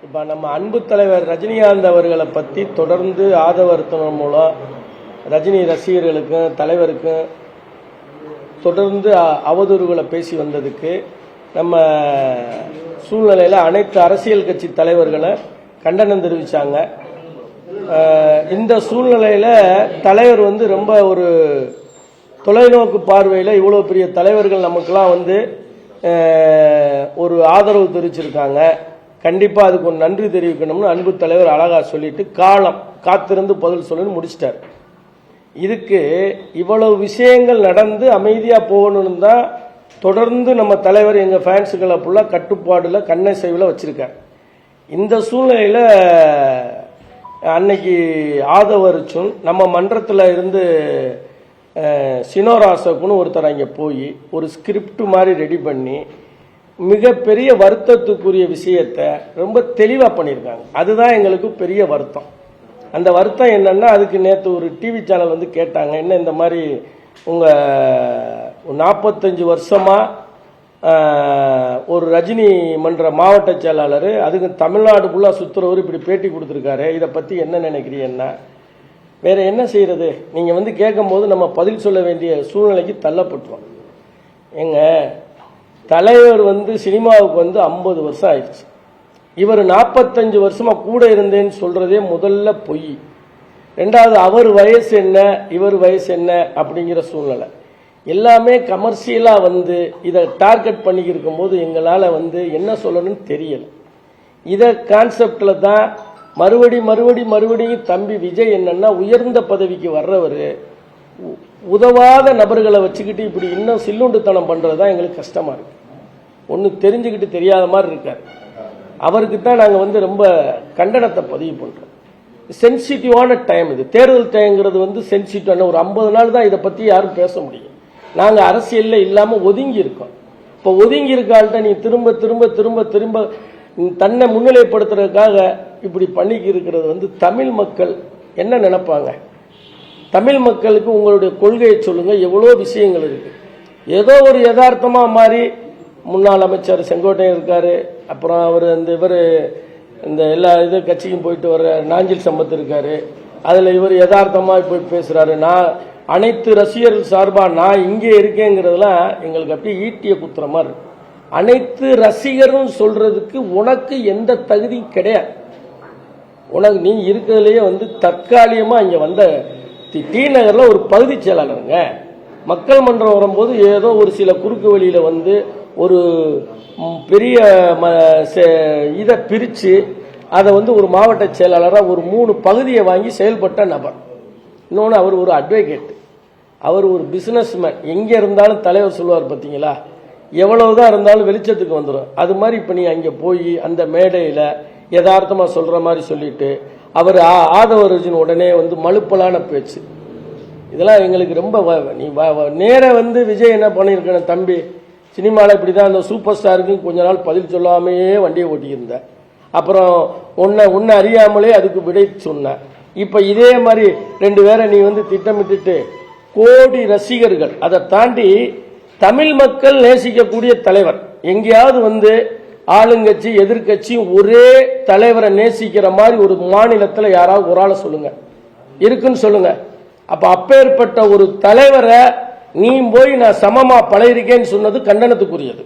இப்போ நம்ம அன்பு தலைவர் ரஜினிகாந்த் அவர்களை பற்றி தொடர்ந்து ஆதரவளித்ததன் மூலம் ரஜினி ரசிகர்களுக்கும் தலைவருக்கும் தொடர்ந்து அவதூறுகளை பேசி வந்ததுக்கு நம்ம சூழ்நிலையில் அனைத்து அரசியல் கட்சி தலைவர்களை கண்டனம் தெரிவித்தாங்க. இந்த சூழ்நிலையில் தலைவர் ரொம்ப ஒரு தொலைநோக்கு பார்வையில் இவ்வளோ பெரிய தலைவர்கள் நமக்கெல்லாம் ஒரு ஆதரவு தெரிவிச்சிருக்காங்க. கண்டிப்பாக அதுக்கு ஒரு நன்றி தெரிவிக்கணும்னு அன்பு தலைவர் அழகா சொல்லிட்டு காலம் காத்திருந்து பதில் சொல்லணும்னு முடிச்சிட்டார். இதுக்கு இவ்வளவு விஷயங்கள் நடந்து அமைதியாக போகணும்னு தான் தொடர்ந்து நம்ம தலைவர் எங்கள் ஃபேன்ஸுகளை ஃபுல்லாக கட்டுப்பாடில் கண்ணசைவில் வச்சுருக்கார். இந்த சூழ்நிலையில் அன்னைக்கு ஆதவரிச்சும் நம்ம மன்றத்தில் இருந்து சினோராசக்குன்னு ஒருத்தர் அங்கே போய் ஒரு ஸ்கிரிப்ட் மாதிரி ரெடி பண்ணி மிகப்பெரிய வருத்தத்துக்குரிய விஷயத்தை ரொம்ப தெளிவாக பண்ணியிருக்காங்க. அதுதான் எங்களுக்கு பெரிய வருத்தம். அந்த வருத்தம் என்னன்னா, அதுக்கு நேற்று ஒரு டிவி சேனல் கேட்டாங்க, என்ன இந்த மாதிரி உங்கள் 45 வருஷமாக ஒரு ரஜினி மன்ற மாவட்ட செயலாளர் அதுக்கு தமிழ்நாடு ஃபுல்லாக சுற்றுறவர் இப்படி பேட்டி கொடுத்துருக்காரு, இதை பற்றி என்ன நினைக்கிறீங்கன்னா வேற என்ன செய்யறது? நீங்கள் கேட்கும்போது நம்ம பதில் சொல்ல வேண்டிய சூழ்நிலைக்கு தள்ளப்பட்டுரும். எங்க தலைவர் சினிமாவுக்கு 50 வருஷம் ஆயிடுச்சு. இவர் 45 வருஷமா கூட இருந்தேன்னு சொல்றதே முதல்ல பொய். ரெண்டாவது, அவர் வயசு என்ன இவர் வயசு என்ன அப்படிங்கிற சூழ்நிலை எல்லாமே கமர்ஷியலா இதை டார்கெட் பண்ணி இருக்கும்போது எங்களால் என்ன சொல்லணும்னு தெரியல. இதை கான்செப்ட்ல தான் மறுபடியும் தம்பி விஜய் என்னன்னா, உயர்ந்த பதவிக்கு வர்றவர் உதவாத நபர்களை வச்சுக்கிட்டு இப்படி இன்னும் சில்லுண்டுத்தனம் பண்றதுதான் எங்களுக்கு கஷ்டமா இருக்கு. ஒன்று தெரிஞ்சுக்கிட்டு தெரியாத மாதிரி இருக்காரு. அவருக்கு தான் நாங்கள் ரொம்ப கண்டனத்தை பதிவு பண்றோம். சென்சிட்டிவான டைம் இது, தேர்தல் டைம்ங்கிறது சென்சிட்டிவான ஒரு 50 நாள் தான் இதை பற்றி யாரும் பேச முடியும். நாங்கள் அரசியலில் இல்லாமல் ஒதுங்கி இருக்கோம். இப்போ ஒதுங்கி இருக்காள்கிட்ட நீ திரும்ப திரும்ப திரும்ப திரும்ப தன்னை முன்னிலைப்படுத்துறதுக்காக இப்படி பண்ணிக்கி இருக்கிறது தமிழ் மக்கள் என்ன நினைப்பாங்க? தமிழ் மக்களுக்கு உங்களுடைய கொள்கையை சொல்லுங்க. எவ்வளோ விஷயங்கள் இருக்கு. ஏதோ ஒரு யதார்த்தமா மாதிரி முன்னாள் அமைச்சர் செங்கோட்டையன் இருக்காரு, அப்புறம் அவர் இவர் இந்த எல்லா கட்சிக்கும் போயிட்டு வர்ற நாஞ்சில் சம்பத் இருக்காரு. அதுல இவர் யதார்த்தமா போய் பேசுறாரு. நான் அனைத்து ரசிகர்கள் சார்பா நான் இங்கே இருக்கேங்கிறதுலாம் எங்களுக்கு அப்படியே ஈட்டிய குத்துற மாதிரி இருக்கு. அனைத்து ரசிகரும் சொல்றதுக்கு உனக்கு எந்த தகுதியும் கிடையாது. உனக்கு நீ இருக்கிறதுலயே தற்காலிகமா இங்க வந்த டி நகர்ல ஒரு பகுதி செயலாளருங்க. மக்கள் மன்றம் வரும்போது ஏதோ ஒரு சில குறுக்கு வழியில ஒரு பெரிய இதை பிரிச்சு அதை ஒரு மாவட்ட செயலாளராக ஒரு 3 பகுதியை வாங்கி செயல்பட்ட நபர். இன்னொன்று, அவர் ஒரு அட்வொகேட், அவர் ஒரு பிசினஸ் மேன். எங்க இருந்தாலும் தலைவர் சொல்லுவார் பார்த்தீங்களா, எவ்வளவுதான் இருந்தாலும் வெளிச்சத்துக்கு வந்துடும். அது மாதிரி இப்போ நீ அங்கே போய் அந்த மேடையில் யதார்த்தமா சொல்ற மாதிரி சொல்லிட்டு அவர் ஆதவர்ஜுன் உடனே மலுப்பலான பேச்சு, இதெல்லாம் எங்களுக்கு ரொம்ப நீ நேர விஜய் என்ன பண்ணியிருக்கணும், தம்பி சினிமாவில் இப்படிதான் அந்த சூப்பர் ஸ்டாருக்கு கொஞ்ச நாள் பதில் சொல்லாமையே வண்டியை ஓட்டியிருந்த, அப்புறம் உன்னை அறியாமலே அதுக்கு விடை சொன்ன. இப்ப இதே மாதிரி 2 பேரை நீ திட்டமிட்டுட்டு கோடி ரசிகர்கள், அதை தாண்டி தமிழ் மக்கள் நேசிக்கக்கூடிய தலைவர், எங்கேயாவது ஆளுங்கட்சி எதிர்கட்சி ஒரே தலைவரை நேசிக்கிற மாதிரி ஒரு மாநிலத்தில் யாராவது ஒரு ஆளை சொல்லுங்க, இருக்குன்னு சொல்லுங்க. அப்ப அப்பேற்பட்ட ஒரு தலைவரை நீ போய் நான் சமமா பழகிருக்கேன்னு சொன்னது கண்டனத்துக்குரியது.